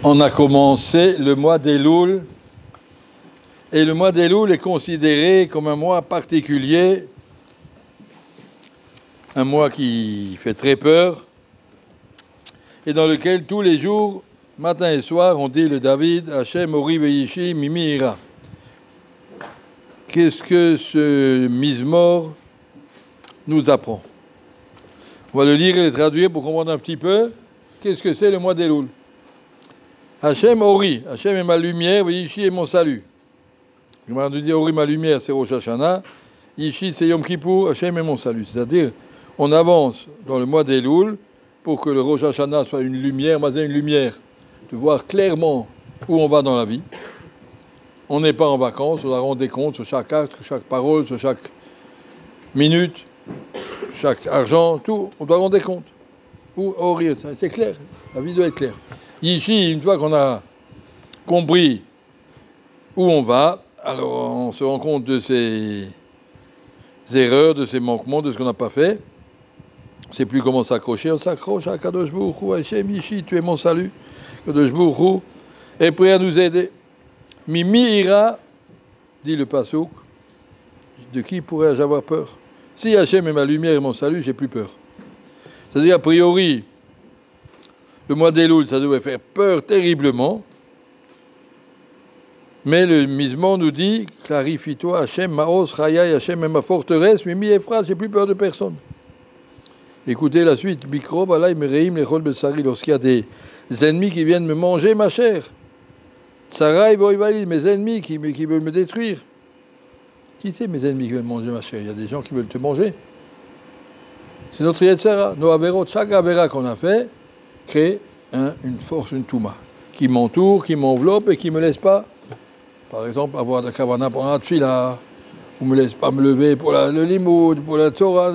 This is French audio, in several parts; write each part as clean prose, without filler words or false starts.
On a commencé le mois d'Elul, et le mois d'Elul est considéré comme un mois particulier, un mois qui fait très peur, et dans lequel tous les jours, matin et soir, on dit le David, Hachem Ori Veishi Mimi Ira. Qu'est-ce que ce Mizmor nous apprend? On va le lire et le traduire pour comprendre un petit peu qu'est-ce que c'est le mois d'Elul. Hachem Ori, Hachem est ma lumière, Veishi est mon salut. Je m'ai dit Ori, ma lumière, c'est Rosh Hashanah. Yishi, c'est Yom Kippur, Hachem est mon salut. C'est-à-dire, on avance dans le mois d'Elul pour que le Rosh Hashanah soit une lumière, mais une lumière, de voir clairement où on va dans la vie. On n'est pas en vacances, on doit rendre des comptes sur chaque acte, sur chaque parole, sur chaque minute, chaque argent, tout. On doit rendre des comptes. Ou Ori, c'est clair, la vie doit être claire. Yishi, une fois qu'on a compris où on va, alors on se rend compte de ses erreurs, de ses manquements, de ce qu'on n'a pas fait. On ne sait plus comment s'accrocher, on s'accroche à Kadosh Baruch Hu, Hachem Yishi, tu es mon salut. Kadosh Baruch Hu est prêt à nous aider. Mimi ira, dit le Passouk, de qui pourrais-je avoir peur? Si Hachem est ma lumière et mon salut, j'ai plus peur. C'est-à-dire, a priori, le mois d'Elul, ça devrait faire peur terriblement. Mais le Mizmor nous dit, clarifie-toi, Hachem, Maos, Chayai, Hachem est ma forteresse, Mimi Ephrat, j'ai plus peur de personne. Écoutez la suite, Mikrob, Alay, Mereim, Lechol, Betsari, lorsqu'il y a des ennemis qui viennent me manger ma chair. Tsarai, Voivali, mes ennemis qui veulent me détruire. Qui c'est mes ennemis qui veulent manger ma chair? Il y a des gens qui veulent te manger. C'est notre Yetzera. Nos Averot, chaque Avera qu'on a fait, crée une force, une Touma, qui m'entoure, qui m'enveloppe et qui ne me laisse pas, par exemple, avoir de Kavana pour la Tfila, ou ne me laisse pas me lever pour le Limoud, pour la Torah.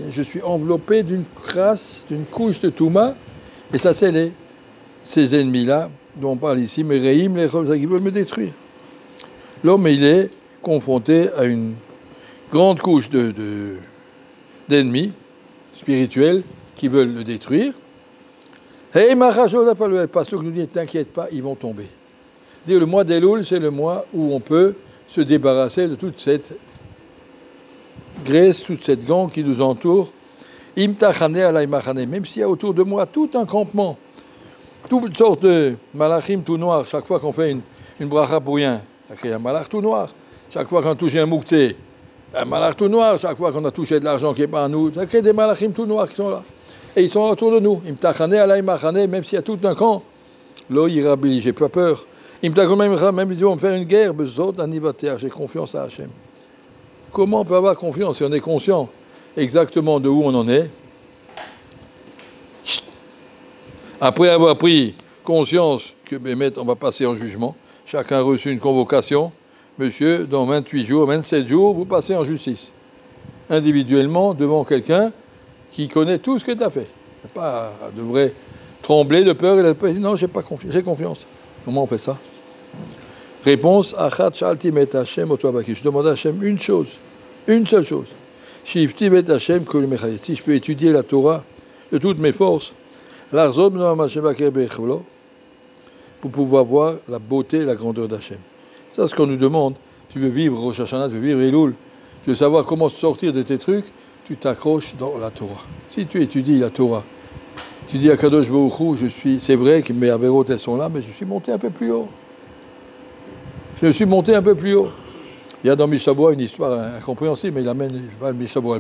Je suis enveloppé d'une crasse, d'une couche de Touma, et ça, c'est ces ennemis-là dont on parle ici, mais Reim, les Chol, qui veulent me détruire. L'homme, il est confronté à une grande couche d'ennemis spirituels qui veulent le détruire. Hey, Machacho, le pasteur nous dit, t'inquiète pas, ils vont tomber. Le mois d'Elul, c'est le mois où on peut se débarrasser de toute cette graisse, toute cette gangue qui nous entoure. Imtachane alay machane, même s'il y a autour de moi tout un campement, toutes sortes de malachim tout noirs, chaque fois qu'on fait une bracha pour rien, ça crée un malach tout noir. Chaque fois qu'on touche un moukté, un malach tout noir. Chaque fois qu'on a touché de l'argent qui n'est pas à nous, ça crée des malachim tout noirs qui sont là. Et ils sont autour de nous. Imtachane alay machane, même s'il y a tout un camp, lo irabili, j'ai pas peur. Même ils vont me faire une guerre, j'ai confiance à Hachem. Comment on peut avoir confiance si on est conscient exactement de où on en est? Après avoir pris conscience que on va passer en jugement, chacun a reçu une convocation, monsieur, dans 28 jours, 27 jours, vous passez en justice. Individuellement, devant quelqu'un qui connaît tout ce que tu as fait. Pas devrait trembler de peur et non, j'ai pas confiance, j'ai confiance. Comment on fait ça? Réponse, Achat Shalti Met Hashem Otoabaki. Je demande à Hashem une chose, une seule chose. Shifti Met Hashem Kol Mechayet. Si je peux étudier la Torah de toutes mes forces, l'Arzod Noam Hashem Baker Bechvlo, pour pouvoir voir la beauté et la grandeur d'Hachem. C'est ce qu'on nous demande. Tu veux vivre Rosh Hashanah, tu veux vivre Elul, tu veux savoir comment sortir de tes trucs, tu t'accroches dans la Torah. Si tu étudies la Torah, tu dis à Kadosh Baruch Hu, c'est vrai que mes Averot, elles sont là, mais je suis monté un peu plus haut. Je suis monté un peu plus haut. Il y a dans Mishaboua une histoire incompréhensible, mais il amène, je parle de Mishaboua,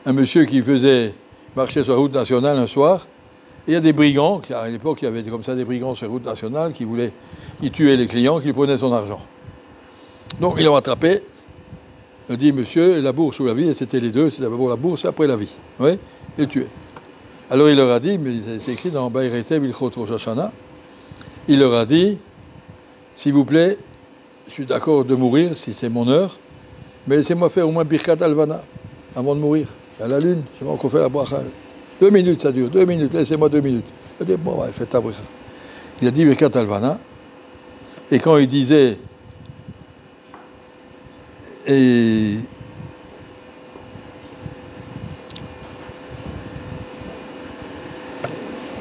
un monsieur qui faisait marcher sur la route nationale un soir, et il y a des brigands, à l'époque il y avait comme ça des brigands sur la route nationale qui tuaient les clients, qui prenaient son argent. Donc ils l'ont attrapé, il dit, monsieur, la bourse ou la vie, et c'était les deux, c'est d'abord la bourse, après la vie. Oui, et le tuer. Alors il leur a dit, mais c'est écrit dans Bayrete Vilchot Rosh Hashanah, il leur a dit, s'il vous plaît, je suis d'accord de mourir si c'est mon heure, mais laissez-moi faire au moins Birkat Alvana avant de mourir. À la lune, je vais encore faire la bracha. 2 minutes ça dure, 2 minutes, laissez-moi 2 minutes. Il a dit, bon, faites ta bracha. Il a dit Birkat Alvana, et quand il disait,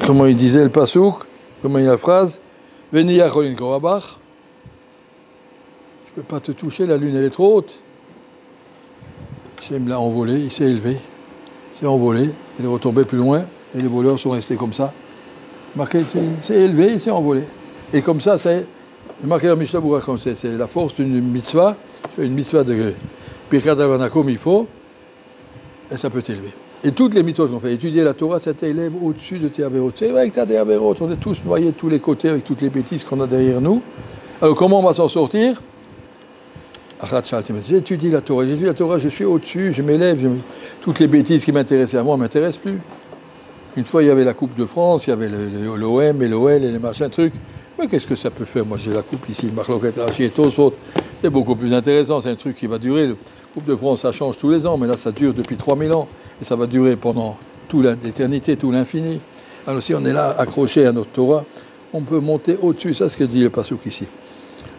comment il disait le Passouk, Comment il y a la phrase? Veni Yacholin Korabach. Je ne peux pas te toucher, la lune elle est trop haute. Hachem l'a envolé, il s'est élevé, il s'est envolé, il est retombé plus loin, et les voleurs sont restés comme ça. Marqué, il s'est élevé, il s'est envolé. Et comme ça, c'est marqué dans Mishnah Berurah, comme c'est la force d'une mitzvah, une mitzvah de Birkat Havana comme il faut, et ça peut t'élever. Et toutes les mitzvot qu'on fait, étudier la Torah, ça t'élève au-dessus de tes avérotes. C'est vrai que tu as des avérotes, on est tous noyés de tous les côtés avec toutes les bêtises qu'on a derrière nous. Alors comment on va s'en sortir? J'étudie la Torah, je suis au-dessus, je m'élève, toutes les bêtises qui m'intéressaient à moi ne m'intéressent plus. Une fois, il y avait la Coupe de France, il y avait l'OM et l'OL et les machins trucs. Mais qu'est-ce que ça peut faire? Moi, j'ai la Coupe ici, le Marloquet, Rachi et Tosot. C'est beaucoup plus intéressant, c'est un truc qui va durer. La Coupe de France, ça change tous les ans, mais là, ça dure depuis 3000 ans. Et ça va durer pendant toute l'éternité, tout l'infini. Alors si on est là, accroché à notre Torah, on peut monter au-dessus. Ça, c'est ce que dit le Passouk ici.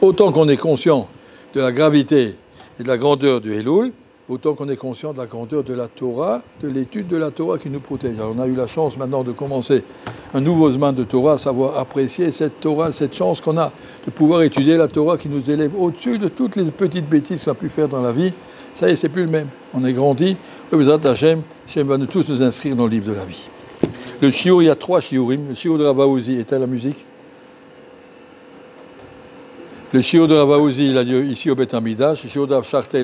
Autant qu'on est conscient de la gravité et de la grandeur du Elul, autant qu'on est conscient de la grandeur de la Torah, de l'étude de la Torah qui nous protège. Alors on a eu la chance maintenant de commencer un nouveau Zman de Torah, savoir apprécier cette Torah, cette chance qu'on a de pouvoir étudier la Torah qui nous élève au-dessus de toutes les petites bêtises qu'on a pu faire dans la vie. Ça y est, c'est plus le même. On est grandi. Le Bezrat Hashem, Hashem va nous tous nous inscrire dans le livre de la vie. Le shiur, il y a 3 shiurim. Le shiur de Rabba Uzi est à la musique. Le shiur de Rabba Uzi, il a lieu ici au Beth Amidash. Le shiur d'Avshartel